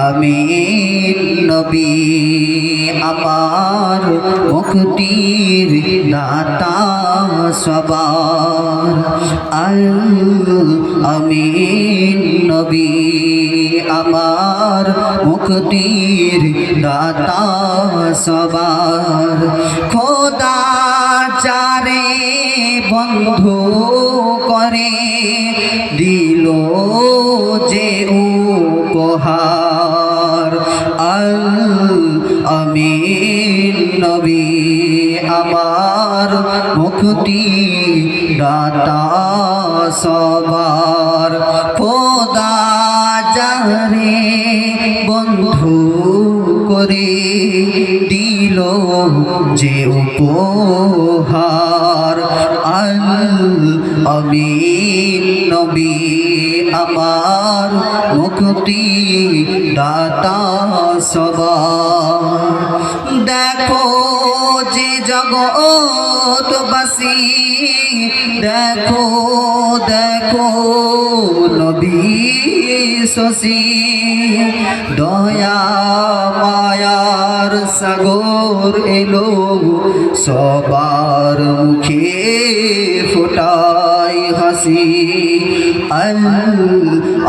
আমিন নবী আমার মুক্তির দাতা সবার। আমিন নবী আমার মুক্তির দাতা সবার। খোদা চারে বন্ধু করে দিল যে উপহার। আমিন নবী আমার মুক্তি দাতা সবার। খোদা যারে বন্ধু করে দিল যে উপহার। আমিন নবী আমার মুক্তি দাতা সবার। দেখো যে জগৎবাসী, দেখো দেখো নবী শশী, দয়া মায়ার সাগর এলো সবার মুখে ফোটায় হাসি।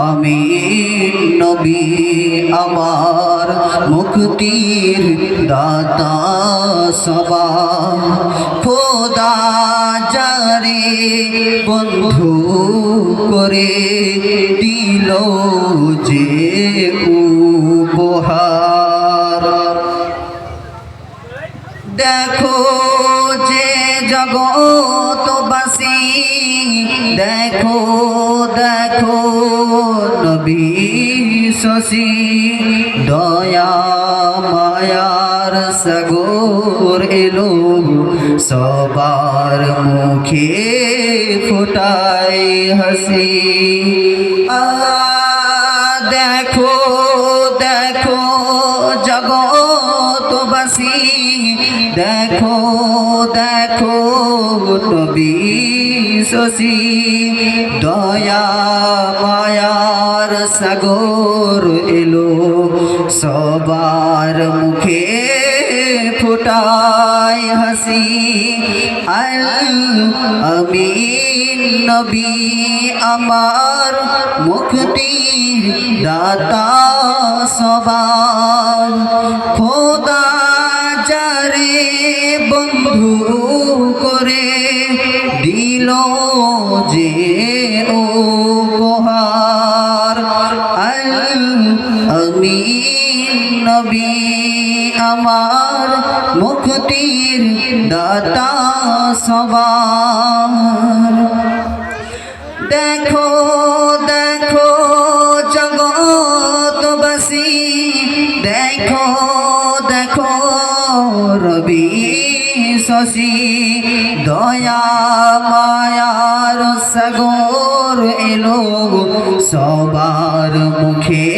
আমিন নবী আমার মুক্তির দাতা সবার। খোদা যারে বন্ধু করে দিল যে উপহার। দেখো যে জগৎবাসী, দেখো দেখো নবী শশী, দয়া মায়ার সাগর এলো সবার মুখে ফোটায় হাসি। দেখো দেখো জগৎবাসী, দেখো দেখো নবী শশী, দয়া মায়ার সাগর এলো সবার মুখে ফোটায় হাসি। আমিন নবী আমার মুক্তির দাতা সবার। খোদা যারে বন্ধু করে দিল যে উপহার। আমিন নবী আমার মুক্তির দাতা সবার। দেখো দেখো জগৎবাসী, দেখো দেখো রবি শশী, দয়া মায়ার সাগর এলো সবার মুখে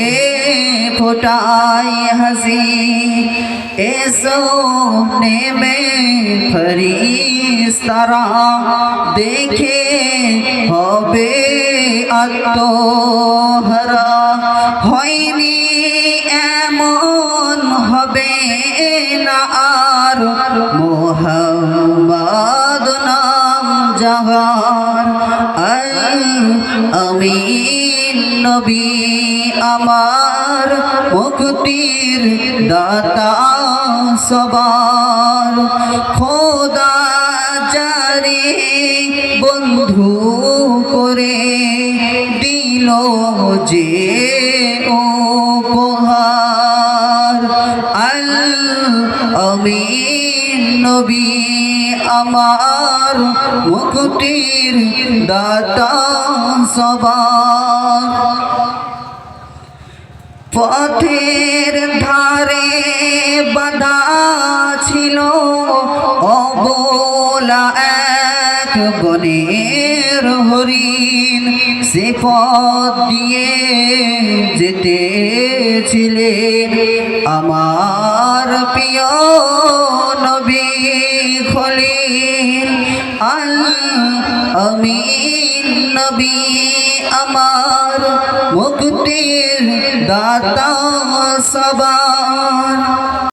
ফোটায় হাসি। এসো নেমে ফেরেশতারা দেখে হবে আত্মহারা। হয়নি এমন হবে না আর মুহাম্মদ নাম যাহার। আমিন নবী আমার মুক্তির দাতা সবার। খোদা যারে বন্ধু করে দিল যে উপহার। আমিন নবী আমার মুক্তির দাতা সবার। পথের ধারে বাঁধা ছিল অবলা এক বনের হরিণ। সে পথ দিয়ে যেতেছিলেন আমার প্রিয় নবী খলিল। আমিন নবী আমার মুক্তির দাতা সবার